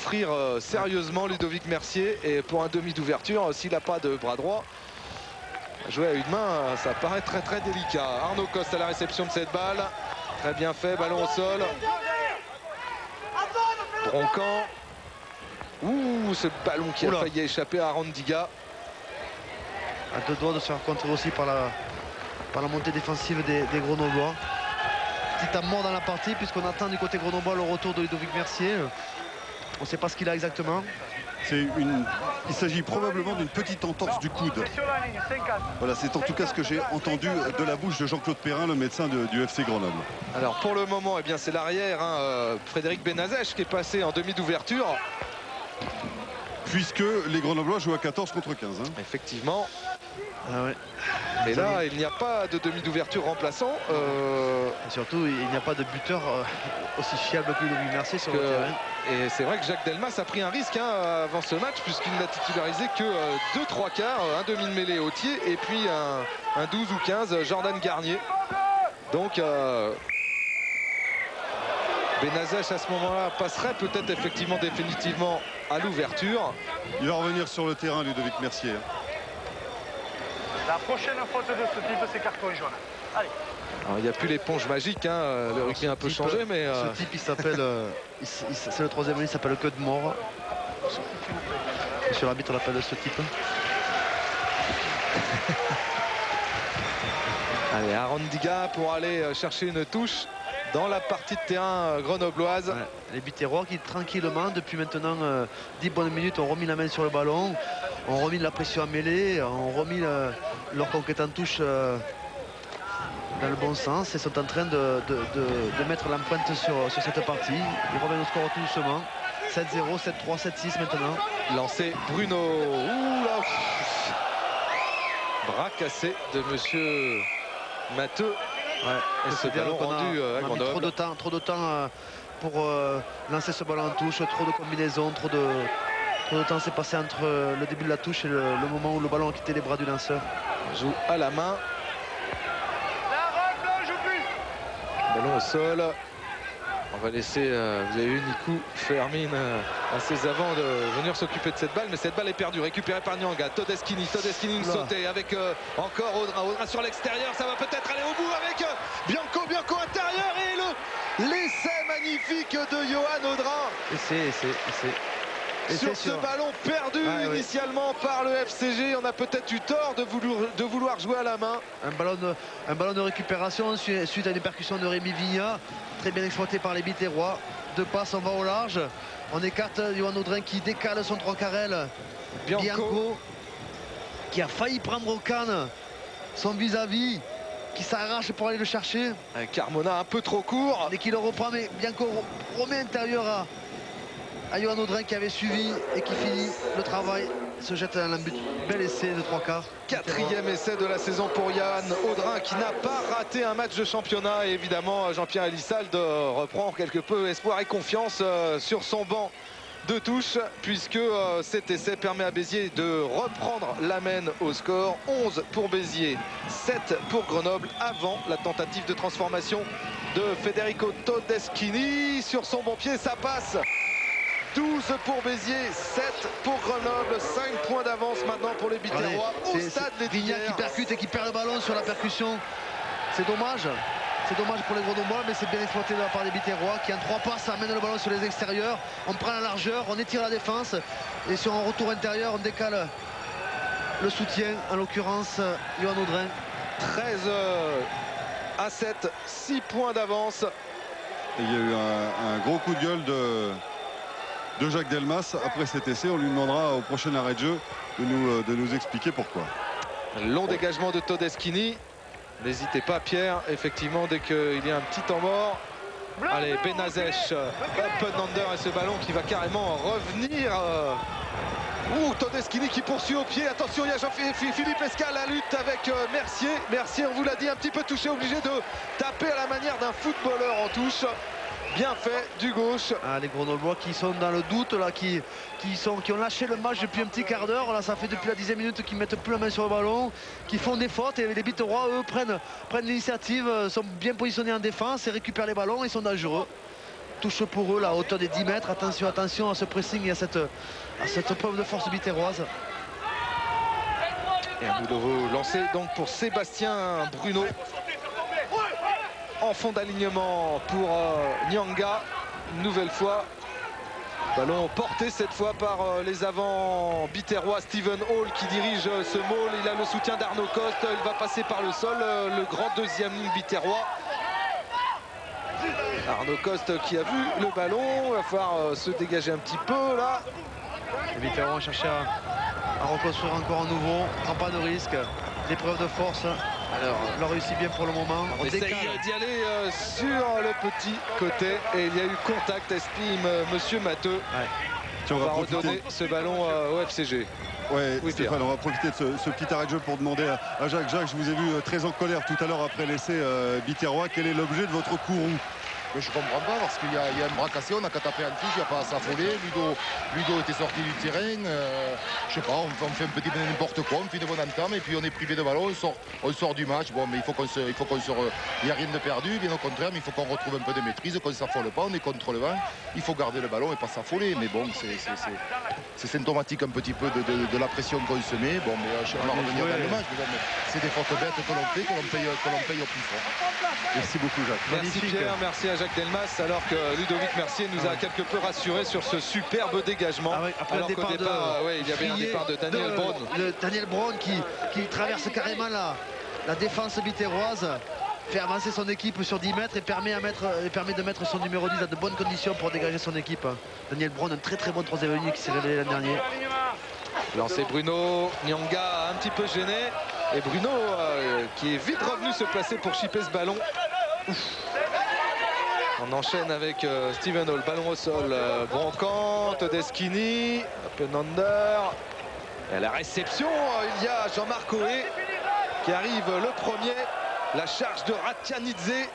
souffrir sérieusement Ludovic Mercier. Et pour un demi d'ouverture, s'il n'a pas de bras droit, jouer à une main, ça paraît très très délicat. Arnaud Coste à la réception de cette balle. Très bien fait, ballon au sol. Broncan. Ouh, ce ballon qui a failli échapper à Arandiga. À deux doigts de se faire contrer aussi par la montée défensive des Grenoblois. Petit temps mort dans la partie puisqu'on attend du côté grenoblois le retour de Ludovic Mercier. On ne sait pas ce qu'il a exactement. Il s'agit probablement d'une petite entorse du coude. Voilà, c'est en tout cas ce que j'ai entendu de la bouche de Jean-Claude Perrin, le médecin du FC Grenoble. Alors pour le moment, eh bien c'est l'arrière, Frédéric Benazèche qui est passé en demi d'ouverture. Puisque les Grenoblois jouent à 14 contre 15. Effectivement. Ah ouais. Et là, il n'y a pas de demi d'ouverture remplaçant. Et surtout, il n'y a pas de buteur aussi fiable que Ludovic Mercier sur le terrain. Et c'est vrai que Jacques Delmas a pris un risque avant ce match, puisqu'il n'a titularisé que 2-3 quarts, un demi de mêlée Autier et puis un 12 ou 15 Jordan Garnier. Donc Benazèche à ce moment-là passerait peut-être effectivement définitivement à l'ouverture. Il va revenir sur le terrain, Ludovic Mercier. La prochaine faute de ce type, c'est carton jaune. Allez. Alors, il n'y a plus l'éponge magique, le rugby a un peu changé, mais... Ce type, il s'appelle... c'est le troisième, il s'appelle Queue de Mort. Monsieur l'arbitre l'appelle ce type. Allez, Arandiga pour aller chercher une touche dans la partie de terrain grenobloise. Ouais, les Biterrois qui tranquillement, depuis maintenant 10 bonnes minutes, ont remis la main sur le ballon, ont remis de la pression à mêlée, ont remis leur conquête en touche dans le bon sens et sont en train de mettre l'empreinte sur cette partie. Ils reviennent au score tout doucement. 7-0, 7-3, 7-6 maintenant. Lancé Bruno. Ouh là. Bras cassé de monsieur Matteux. Ouais, et ce ballon rendu à Grenoble. Trop de temps pour lancer ce ballon en touche, trop de combinaisons, trop de temps s'est passé entre le début de la touche et le moment où le ballon a quitté les bras du lanceur. Joue à la main. Ballon au sol. On va laisser, vous avez vu Nikou Fermin à ses avants de venir s'occuper de cette balle, mais cette balle est perdue, récupérée par Nyanga. Todeschini une sautée avec encore Audra sur l'extérieur, ça va peut-être aller au bout avec Bianco intérieur et l'essai magnifique de Johan Audrin. Sur ce ballon perdu initialement par le FCG, on a peut-être eu tort de vouloir jouer à la main. Un ballon de récupération suite à une percussion de Rémi Vigna, très bien exploité par les Biterrois. Deux passes, on va au large. On écarte Johan Audrin qui décale son 3 carrel. Bianco qui a failli prendre au canne son vis-à-vis, qui s'arrache pour aller le chercher. Carmona un peu trop court. Et qui le reprend, mais Bianco remet intérieur à Johan Audrin qui avait suivi et qui finit le travail, se jette dans le but. Bel essai de 3 quarts. Quatrième essai de la saison pour Johan Audrin qui n'a pas raté un match de championnat. Et évidemment, Jean-Pierre Elissalde reprend quelque peu espoir et confiance sur son banc de touche, puisque cet essai permet à Béziers de reprendre la main au score. 11 pour Béziers, 7 pour Grenoble, avant la tentative de transformation de Federico Todeschini. Sur son bon pied, ça passe. 12 pour Béziers, 7 pour Grenoble, 5 points d'avance maintenant pour les Biterrois au stade des Vigna qui percute et qui perd le ballon sur la percussion. C'est dommage pour les Grenoblois, mais c'est bien exploité de la part des Biterrois qui en 3 passes amènent le ballon sur les extérieurs. On prend la largeur, on étire la défense et sur un retour intérieur on décale le soutien, en l'occurrence Johan Audrin. 13 à 7, 6 points d'avance. Il y a eu un gros coup de gueule de Jacques Delmas après cet essai. On lui demandera au prochain arrêt de jeu de nous expliquer pourquoi. Long dégagement de Todeschini. N'hésitez pas Pierre, effectivement dès qu'il y a un petit temps mort. Allez, Benazèche, open under et ce ballon qui va carrément revenir. Todeschini qui poursuit au pied. Attention, il y a Jean-Philippe Escal, la lutte avec Mercier. Mercier, on vous l'a dit, un petit peu touché, obligé de taper à la manière d'un footballeur en touche. Bien fait du gauche. Les Grenoblois qui sont dans le doute là, qui ont lâché le match depuis un petit quart d'heure. Là, ça fait depuis la 10e minute qu'ils mettent plus la main sur le ballon, qui font des fautes et les Biterrois eux prennent l'initiative, sont bien positionnés en défense et récupèrent les ballons et sont dangereux. touche pour eux, là, à hauteur des 10 mètres. Attention, attention à ce pressing et à cette preuve de force biterroise. Et un nouveau lancé donc pour Sébastien Bruno. En fond d'alignement pour Nyanga. Une nouvelle fois. Ballon porté cette fois par les avants biterrois. Steven Hall qui dirige ce maul. Il a le soutien d'Arnaud Coste. Il va passer par le sol. Le grand deuxième ligne biterrois. Arnaud Coste qui a vu le ballon. Il va falloir se dégager un petit peu là. Les biterrois cherchent à reconstruire encore un nouveau. Prend pas de risque. L'épreuve de force. Alors, il a réussi bien pour le moment. On essaye d'y aller sur le petit côté. Et il y a eu contact, estime monsieur Matteux. Tiens, on va redonner ce ballon au FCG. Ouais, oui, Stéphane, on va profiter de ce petit arrêt de jeu pour demander à Jacques. Jacques, je vous ai vu très en colère tout à l'heure après l'essai biterrois. Quel est l'objet de votre courroux? Mais je comprends pas parce qu'il y a un bras cassé, on n'a qu'à taper en touche, il n'y a pas à s'affoler. Ludo était sorti du terrain. Je sais pas, on fait un petit peu n'importe quoi, on fait une bonne entame et puis on est privé de ballon, on sort du match. Bon, mais il n'y a rien de perdu, bien au contraire, mais il faut qu'on retrouve un peu de maîtrise, qu'on ne s'affole pas, on est contre le vent. Il faut garder le ballon et pas s'affoler. Mais bon, c'est symptomatique un petit peu de la pression qu'on se met. Bon, mais on va revenir dans le match. C'est des fautes bêtes que l'on fait, que l'on paye au plus fort. Merci beaucoup, Jacques. Merci Pierre, merci à Jacques Delmas, alors que Ludovic Mercier nous a quelque peu rassuré sur ce superbe dégagement. Après alors qu'au départ, il y avait un départ de Daniel Braun. Daniel Braun qui traverse carrément la défense biterroise, fait avancer son équipe sur 10 mètres et permet de mettre son numéro 10 à de bonnes conditions pour dégager son équipe. Daniel Braun, un très bon troisième ligne qui s'est révélé l'an dernier. Lancé Bruno, Nyanga un petit peu gêné. Et Bruno qui est vite revenu se placer pour chipper ce ballon. On enchaîne avec Steven Hall, ballon au sol, Broncante, Deschini, open under. Et à la réception, il y a Jean-Marc Oé qui arrive le premier. La charge de Ratjanidze,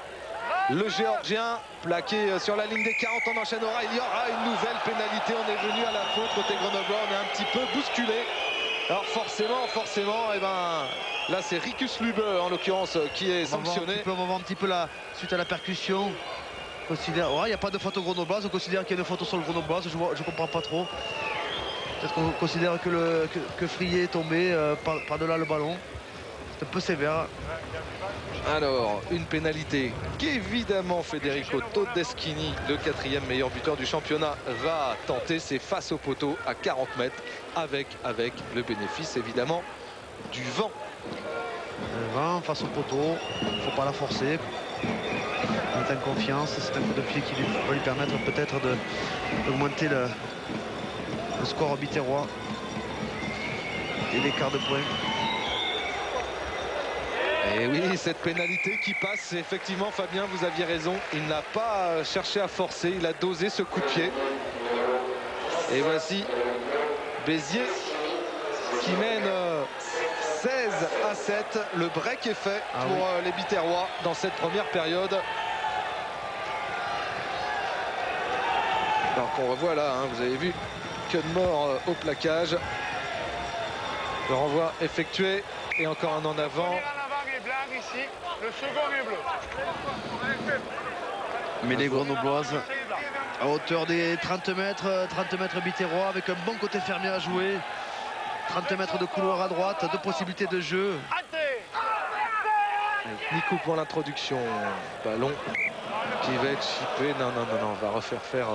le géorgien, plaqué sur la ligne des 40, on enchaînera. Il y aura une nouvelle pénalité, on est venu à la faute côté Grenoblois, on est un petit peu bousculé. Alors forcément, et là c'est Rikus Lube en l'occurrence qui est sanctionné. On va voir un petit peu suite à la percussion. Il n'y a pas de faute au Grenoblois, on considère qu'il y a une faute sur le Grenoblois, je comprends pas trop. Peut-être qu'on considère que Frié est tombé par-delà le ballon. C'est un peu sévère. Alors, une pénalité qu'évidemment Federico Todeschini, le 4e meilleur buteur du championnat, va tenter. C'est face au poteau à 40 mètres avec le bénéfice évidemment du vent. Le vent face au poteau, il ne faut pas la forcer. Il est en confiance, c'est un coup de pied qui va lui permettre peut-être d'augmenter le score biterrois et l'écart de points. Et oui, cette pénalité qui passe, effectivement Fabien, vous aviez raison, il n'a pas cherché à forcer, il a dosé ce coup de pied. Et voici Béziers qui mène 16-7. Le break est fait pour les biterrois dans cette première période. Alors qu'on revoit là, vous avez vu, que de mort au plaquage. Le renvoi effectué et encore un en avant. Ici, le second est bleu. Mais les Grenobloises à hauteur des 30 mètres biterrois avec un bon côté fermé à jouer. 30 mètres de couloir à droite, de possibilités de jeu. Nico pour l'introduction. Ballon qui va être chippé. Non, on va refaire faire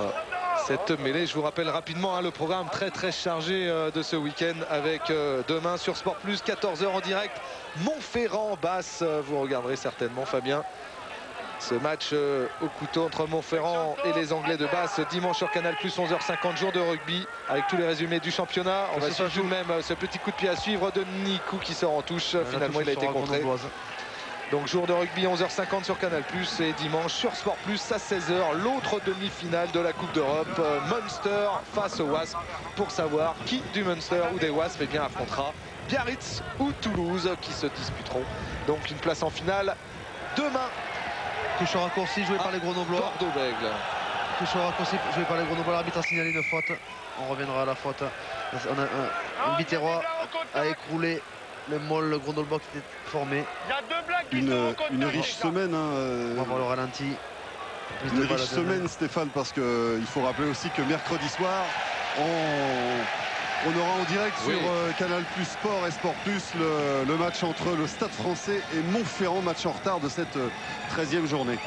cette mêlée. Je vous rappelle rapidement le programme très chargé de ce week-end avec demain sur Sport Plus, 14 h en direct. Montferrand-Basse, vous regarderez certainement Fabien. Ce match au couteau entre Montferrand et les Anglais de Basse dimanche sur Canal+, 11h50, jour de rugby avec tous les résumés du championnat. On va suivre tout de même ce petit coup de pied à suivre de Nikou qui sort en touche. Finalement il a été contré. Donc jour de rugby 11h50 sur Canal+, et dimanche sur Sport Plus à 16h, l'autre demi-finale de la Coupe d'Europe, Munster face au Wasp, pour savoir qui du Munster ou des Wasp affrontera Biarritz ou Toulouse qui se disputeront. Donc une place en finale demain. Touche raccourci joué par les Grenoblois. Bordeaux-Bègles. Touche raccourci joué par les Grenoblois. L'arbitre a signalé une faute. On reviendra à la faute. On a un biterrois à écrouler le môle, le Grenoblois qui était formé. Une riche semaine. On va voir le ralenti. Une riche semaine, Stéphane, parce qu'il faut rappeler aussi que mercredi soir, on aura en direct sur Canal Plus Sport et Sport Plus le match entre le Stade Français et Montferrand, match en retard de cette 13e journée.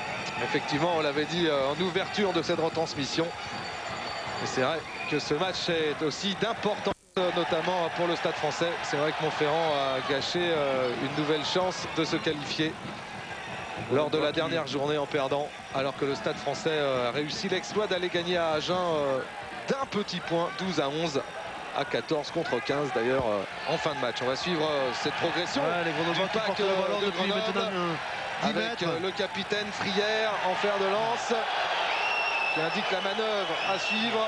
Effectivement, on l'avait dit en ouverture de cette retransmission. Et c'est vrai que ce match est aussi d'importance, notamment pour le Stade Français. C'est vrai que Montferrand a gâché une nouvelle chance de se qualifier lors de la dernière journée en perdant, alors que le Stade Français a réussi l'exploit d'aller gagner à Agen d'un petit point, 12-11 à 14 contre 15 d'ailleurs en fin de match. On va suivre cette progression. Les Grenoblois qui portent le ballon depuis maintenant 10 avec mètres. le capitaine Frière en fer de lance qui indique la manœuvre à suivre.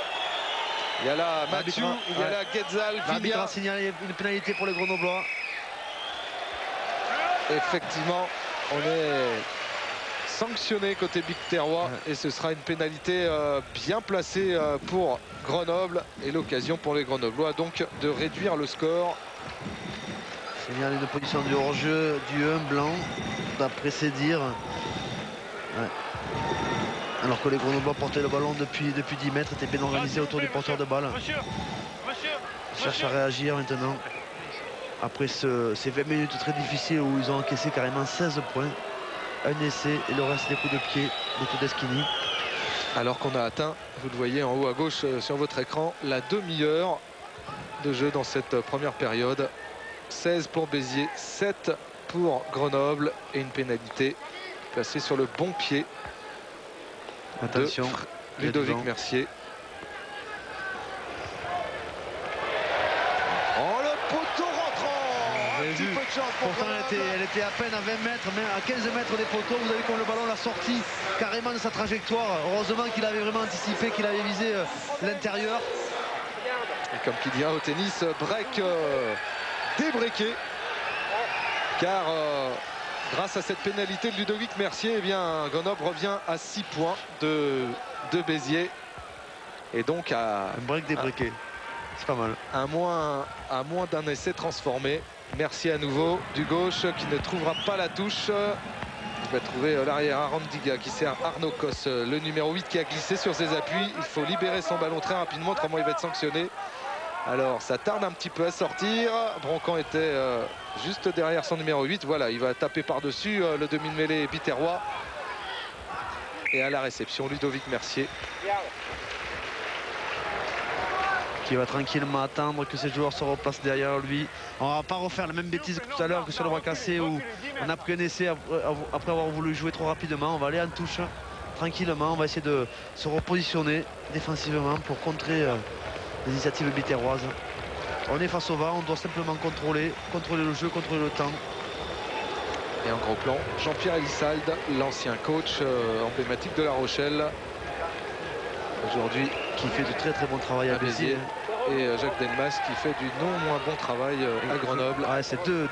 Il y a là Mathieu, il y a là Guetzal, L'arbitre a signalé une pénalité pour les Grenoblois. Effectivement, on est sanctionné côté Bicterrois et ce sera une pénalité bien placée pour Grenoble et l'occasion pour les Grenoblois donc de réduire le score. Signale une position de hors-jeu du 1 blanc d'après ses dires. Alors que les Grenoblois portaient le ballon depuis 10 mètres, étaient bien organisés autour du porteur de balle. Ils cherchent à réagir maintenant. Après ces 20 minutes très difficiles où ils ont encaissé carrément 16 points. Un essai et le reste des coups de pied de Todeschini. Alors qu'on a atteint, vous le voyez en haut à gauche sur votre écran, la demi-heure de jeu dans cette première période. 16 pour Béziers, 7 pour Grenoble et une pénalité placée sur le bon pied. Attention, de Ludovic Mercier. Oh, le poteau rentrant. Un petit peu de chance pour pourtant elle était à peine à 20 mètres, mais à 15 mètres des poteaux. Vous avez comme le ballon l'a sorti carrément de sa trajectoire. Heureusement qu'il avait vraiment anticipé, qu'il avait visé l'intérieur. Et comme qui dira au tennis, break débreaké. Car grâce à cette pénalité de Ludovic Mercier, eh bien, Grenoble revient à 6 points de Béziers. Et donc à un break débreaké. C'est pas mal. À moins d'un essai transformé. Mercier à nouveau du gauche qui ne trouvera pas la touche. Il va trouver l'arrière Arandiga qui sert Arnaud Cos, le numéro 8 qui a glissé sur ses appuis. Il faut libérer son ballon très rapidement, autrement il va être sanctionné. Alors ça tarde un petit peu à sortir. Broncan était juste derrière son numéro 8. Voilà, il va taper par-dessus le demi de mêlée Biterrois. Et à la réception, Ludovic Mercier. Qui va tranquillement attendre que ses joueurs se replacent derrière lui. On va pas refaire la même bêtise que tout à l'heure que sur le bras cassé où on a pris un essai après avoir voulu jouer trop rapidement. On va aller en touche tranquillement. On va essayer de se repositionner défensivement pour contrer l'initiative biterroise. On est face au vent, on doit simplement contrôler le jeu, contrôler le temps. Et en gros plan, Jean-Pierre Elissalde, l'ancien coach emblématique de La Rochelle. Aujourd'hui, qui fait du très bon travail à Béziers. Et Jacques Delmas qui fait du non moins bon travail à Grenoble. Ouais, c'est deux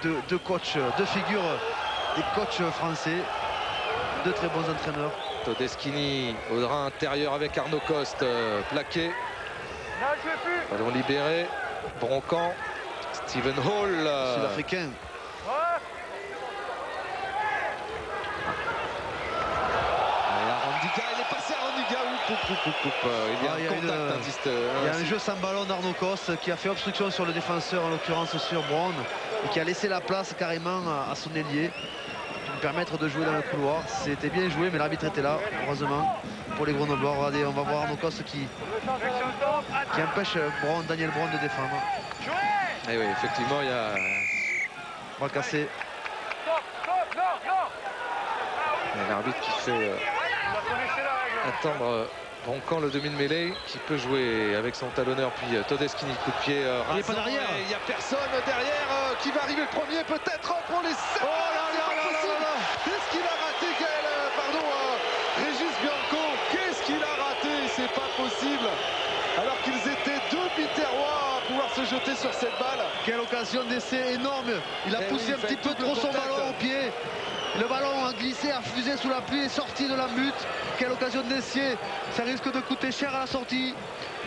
coachs, deux figures des coachs français, deux très bons entraîneurs. Todeschini, Audrin intérieur avec Arnaud Coste, plaqué. Ballon libéré, Broncan, Stephen Hall. Sud-africain. Il est passé à Arandiga. Il y a un contact. Il y a un jeu sans ballon d'Arnaud Coste qui a fait obstruction sur le défenseur, en l'occurrence sur Brown, et qui a laissé la place carrément à son ailier pour lui permettre de jouer dans le couloir. C'était bien joué, mais l'arbitre était là, heureusement, pour les Grenoblois. Regardez, on va voir Arnaud Coste qui empêche Daniel Brown de défendre. Et oui, effectivement, il y a bras cassé. L'arbitre qui fait attendre Broncan, le demi de mêlée, qui peut jouer avec son talonneur, puis Todeschini, coup de pied rasant. Il est pas derrière. Il n'y a personne derrière qui va arriver le premier, peut-être pour les... Oh là là. Qu'est-ce qu'il a raté, Régis Bianco, qu'est-ce qu'il a raté? C'est pas possible. Alors qu'ils étaient deux Biterrois à pouvoir se jeter sur cette balle. Quelle occasion d'essai énorme. Il a poussé un petit peu trop son ballon au pied. Le ballon a glissé, a fusé sous la pluie, est sorti de la butte. Quelle occasion d'essai. Ça risque de coûter cher à la sortie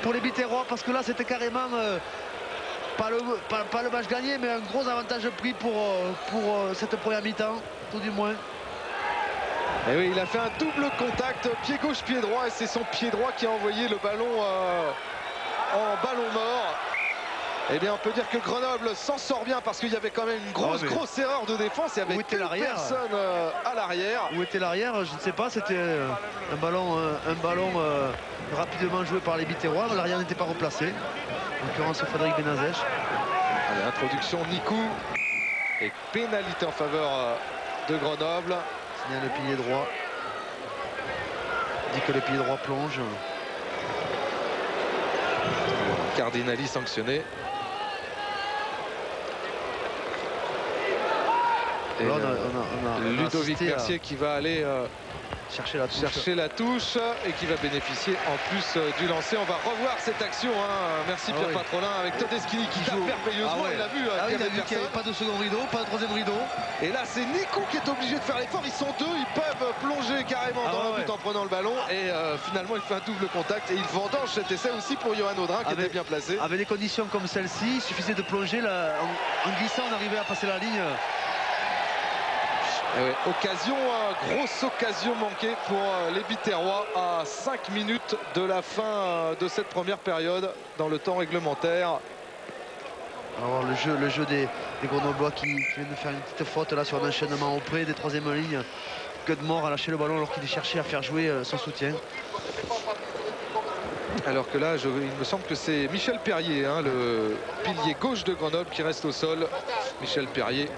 pour les Biterrois, parce que là c'était carrément pas le match gagné, mais un gros avantage pris pour cette première mi-temps, tout du moins. Et oui, il a fait un double contact, pied gauche, pied droit, et c'est son pied droit qui a envoyé le ballon en ballon mort. Eh bien, on peut dire que Grenoble s'en sort bien parce qu'il y avait quand même une grosse erreur de défense. Il y avait qu'une personne à l'arrière. Où était l'arrière? Je ne sais pas. C'était un ballon rapidement joué par les Biterrois. L'arrière n'était pas replacé. En l'occurrence, Frédéric Benazech. Allez, introduction Nikou. Et pénalité en faveur de Grenoble. Signale le pilier droit. Dit que le pilier droit plonge. Cardinali sanctionné. Et là, on a Ludovic Mercier qui va aller chercher la touche et qui va bénéficier en plus du lancer. On va revoir cette action. Merci Pierre Patrolin avec Todeschini qui tape merveilleusement. Il a vu qu'il n'y avait pas de second rideau, pas de troisième rideau. Et là, c'est Nikou qui est obligé de faire l'effort. Ils sont deux, ils peuvent plonger carrément dans le but en prenant le ballon. Et finalement, il fait un double contact et il vendange cet essai aussi pour Johan Audrin qui était bien placé. Avec des conditions comme celle-ci, il suffisait de plonger. En glissant, on arrivait à passer la ligne. Grosse occasion manquée pour les Biterrois à 5 minutes de la fin de cette première période dans le temps réglementaire. Alors le jeu des Grenoblois qui viennent de faire une petite faute là sur un enchaînement auprès des troisième lignes. Cudmore a lâché le ballon alors qu'il cherchait à faire jouer son soutien. Alors que là, il me semble que c'est Michel Perrier, le pilier gauche de Grenoble qui reste au sol. Michel Perrier,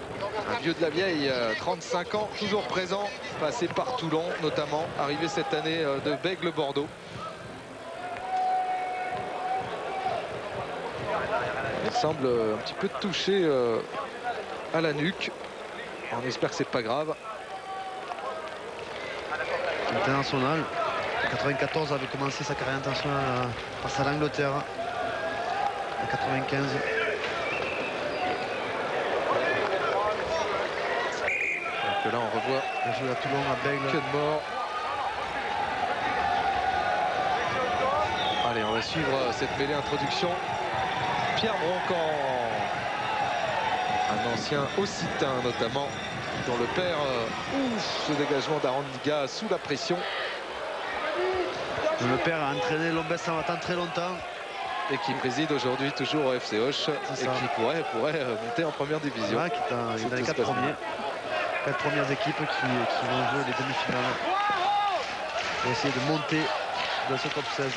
un vieux de la vieille, 35 ans, toujours présent, passé par Toulon notamment, arrivé cette année de Bègle-Bordeaux. Il semble un petit peu touché à la nuque. On espère que c'est pas grave. International. En 94 avait commencé sa carrière internationale face à l'Angleterre. En 95. Donc là on revoit le jeu à Toulon à Bègle. Cudmore. Allez, on va suivre cette mêlée introduction. Pierre Broncan, un ancien occitan notamment, dont le père ce dégagement d'Arandiga sous la pression. Le père a entraîné Lombès en matin très longtemps et qui préside aujourd'hui toujours au FC Auch et qui pourrait monter en première division. Qui est dans les 4 premières équipes qui vont jouer les demi-finales pour essayer de monter dans ce top 16.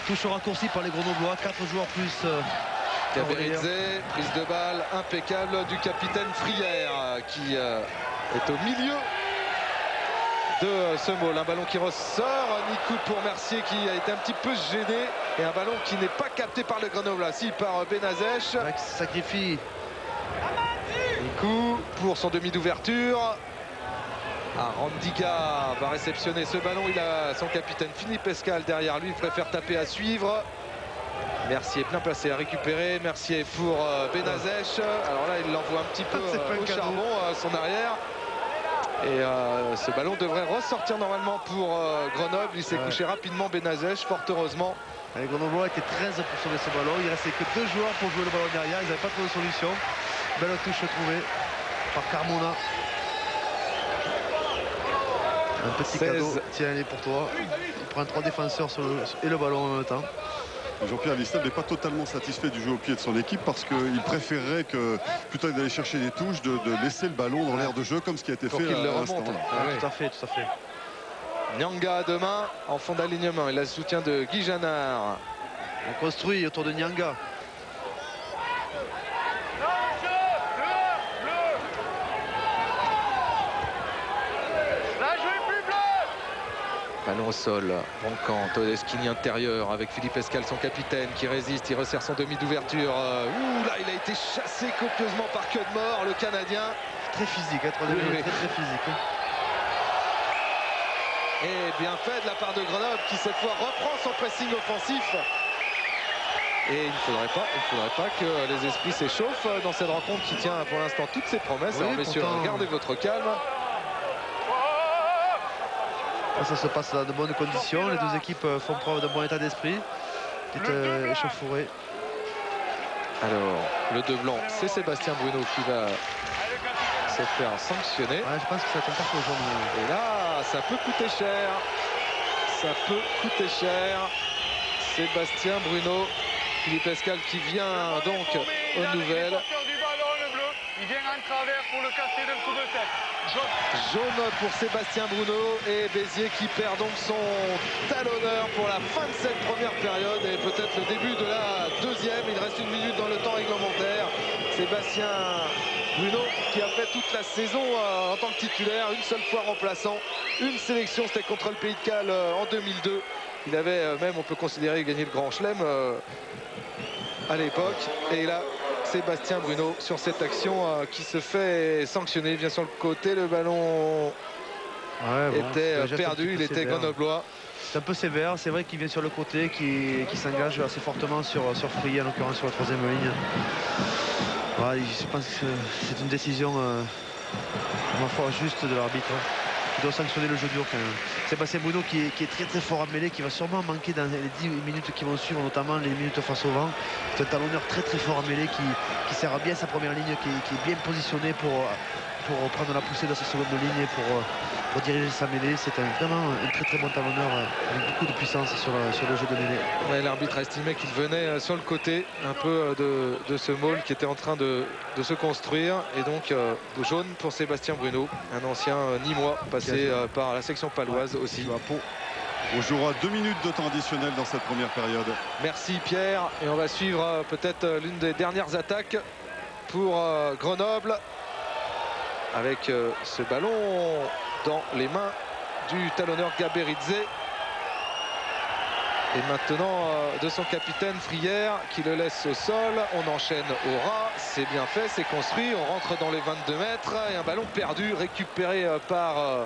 Touche raccourci par les Grenoblois, 4 joueurs plus. Caberizze, prise de balle impeccable du capitaine Frière qui est au milieu de ce mot. Un ballon qui ressort, Nikou pour Mercier qui a été un petit peu gêné et un ballon qui n'est pas capté par le Grenoble, si par Benazech. Avec sacrifie Nikou pour son demi d'ouverture. Arandiga va réceptionner ce ballon. Il a son capitaine Philippe Escal derrière lui. Il préfère taper à suivre. Mercier bien placé à récupérer. Mercier pour Benazech. Alors là, il l'envoie un petit peu au charbon, son arrière. Et ce ballon devrait ressortir normalement pour Grenoble. Il s'est couché rapidement Benazech, fort heureusement. Les Grenoblois étaient 13 pour sauver ce ballon. Il ne restait que 2 joueurs pour jouer le ballon derrière. Ils n'avaient pas trouvé de solution. Belle touche trouvée par Carmona. Un petit cadeau, tiens, elle est pour toi. Il prend 3 défenseurs et le ballon en même temps. Jean-Pierre Listal n'est pas totalement satisfait du jeu au pied de son équipe parce qu'il préférerait que, plutôt que d'aller chercher des touches, de laisser le ballon dans l'aire de jeu comme ce qui a été fait à l'instant. Tout à fait, tout à fait. Nyanga demain en fond d'alignement. Il a le soutien de Guy Janard. On construit autour de Nyanga. Ballon au sol, Broncan, Todeschini intérieur avec Philippe Escal, son capitaine, qui résiste, il resserre son demi d'ouverture. Ouh là, il a été chassé copieusement par Cudmore, le Canadien. Très physique, très physique. Et bien fait de la part de Grenoble qui cette fois reprend son pressing offensif. Et il ne faudrait pas que les esprits s'échauffent dans cette rencontre qui tient pour l'instant toutes ses promesses. Oui, alors messieurs, gardez votre calme. Ça se passe dans de bonnes conditions. Les deux équipes font preuve d'un bon état d'esprit. Petite échauffourée. Alors, le 2 blanc, c'est Sébastien Bruno qui va se faire sanctionner. Ouais, je pense que ça comporte le jaune. Et là, ça peut coûter cher. Ça peut coûter cher. Sébastien Bruno, Philippe Escal qui vient donc aux nouvelles. Il vient en travers pour le casser d'un coup de tête. Jaune pour Sébastien Bruno et Béziers qui perd donc son talonneur pour la fin de cette première période et peut-être le début de la deuxième. Il reste 1 minute dans le temps réglementaire. Sébastien Bruno qui a fait toute la saison en tant que titulaire, une seule fois remplaçant, une sélection, c'était contre le Pays de Galles en 2002. Il avait même, on peut considérer, gagné le Grand Chelem à l'époque. Et là, Sébastien Bruno sur cette action qui se fait sanctionner. Il vient sur le côté, le ballon était perdu, il était grenoblois. C'est un peu sévère, c'est vrai qu'il vient sur le côté, qui s'engage assez fortement sur Free, en l'occurrence sur la 3e ligne. Ouais, je pense que c'est une décision ma foi juste de l'arbitre, qui doit sanctionner le jeu dur quand même. Sébastien Bruno qui est très très fort en mêlée, qui va sûrement manquer dans les 10 minutes qui vont suivre, notamment les minutes face au vent. C'est un talonneur très très fort en mêlée qui sert à bien sa première ligne, qui est bien positionné pour prendre la poussée dans sa seconde ligne et pour diriger sa mêlée. C'est vraiment un très très bon talonneur avec beaucoup de puissance sur le jeu de mêlée. Ouais, l'arbitre a estimé qu'il venait sur le côté un peu de ce maul qui était en train de se construire, et donc jaune pour Sébastien Bruno, un ancien Nîmois passé par la section paloise aussi. On jouera 2 minutes de temps additionnel dans cette première période. Merci Pierre, et on va suivre peut-être l'une des dernières attaques pour Grenoble avec ce ballon dans les mains du talonneur Gaberidze. Et maintenant de son capitaine Frière qui le laisse au sol. On enchaîne au ras, c'est bien fait, c'est construit. On rentre dans les 22 mètres et un ballon perdu récupéré par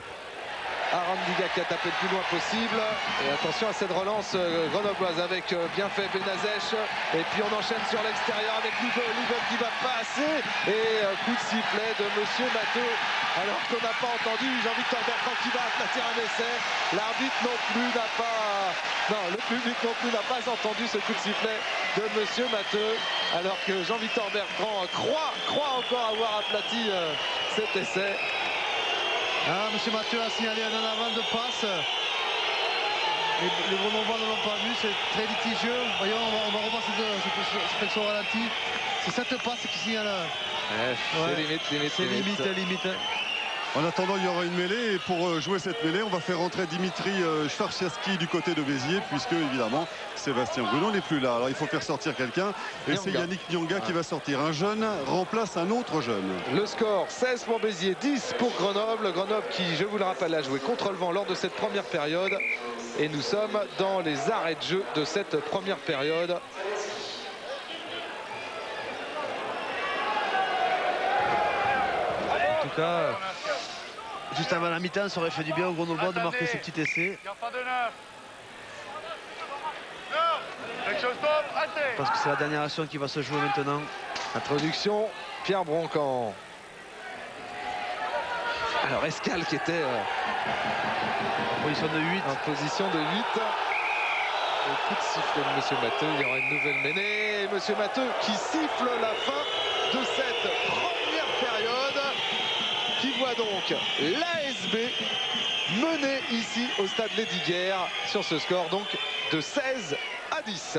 Arandiga qui a tapé le plus loin possible. Et attention à cette relance grenobloise avec bien fait Benazech. Et puis on enchaîne sur l'extérieur avec Louvel qui va passer. Et coup de sifflet de Monsieur Matteux. Alors qu'on n'a pas entendu Jean-Victor Bertrand qui va placer un essai. L'arbitre non plus n'a pas... Non, le public non plus n'a pas entendu ce coup de sifflet de Monsieur Matteux. Alors que Jean-Victor Bertrand croit encore avoir aplati cet essai. Ah, Monsieur Matteux a signalé un en avant de passe. Les Grenoblois ne l'ont pas vu, c'est très litigieux. Voyons, on va revoir cette action ralentie. C'est cette passe qui signale. C'est limite. En attendant, il y aura une mêlée, et pour jouer cette mêlée, on va faire rentrer Dimitri Schwarziaski du côté de Béziers, puisque évidemment Sébastien Bruno n'est plus là. Alors il faut faire sortir quelqu'un, et c'est Yannick Nyanga qui va sortir. Un jeune remplace un autre jeune. Le score 16 pour Béziers, 10 pour Grenoble. Grenoble qui, je vous le rappelle, a joué contre le vent lors de cette première période. Et nous sommes dans les arrêts de jeu de cette première période. En tout cas, juste avant la mi-temps, ça aurait fait du bien au Grenoblois de marquer ce petit essai. Il n'y a pas de neuf. Parce que c'est la dernière action qui va se jouer maintenant. Introduction, Pierre Broncan. Alors Escal qui était En position de 8. en position de 8. Au coup de sifflet de Monsieur Matteux, il y aura une nouvelle mêlée. Et Monsieur Matteux qui siffle la fin de cette première période, qui voit donc l'ASB mener ici au stade Lesdiguières sur ce score donc de 16 à 10.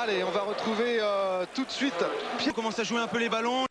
Allez, on va retrouver tout de suite. On commence à jouer un peu les ballons.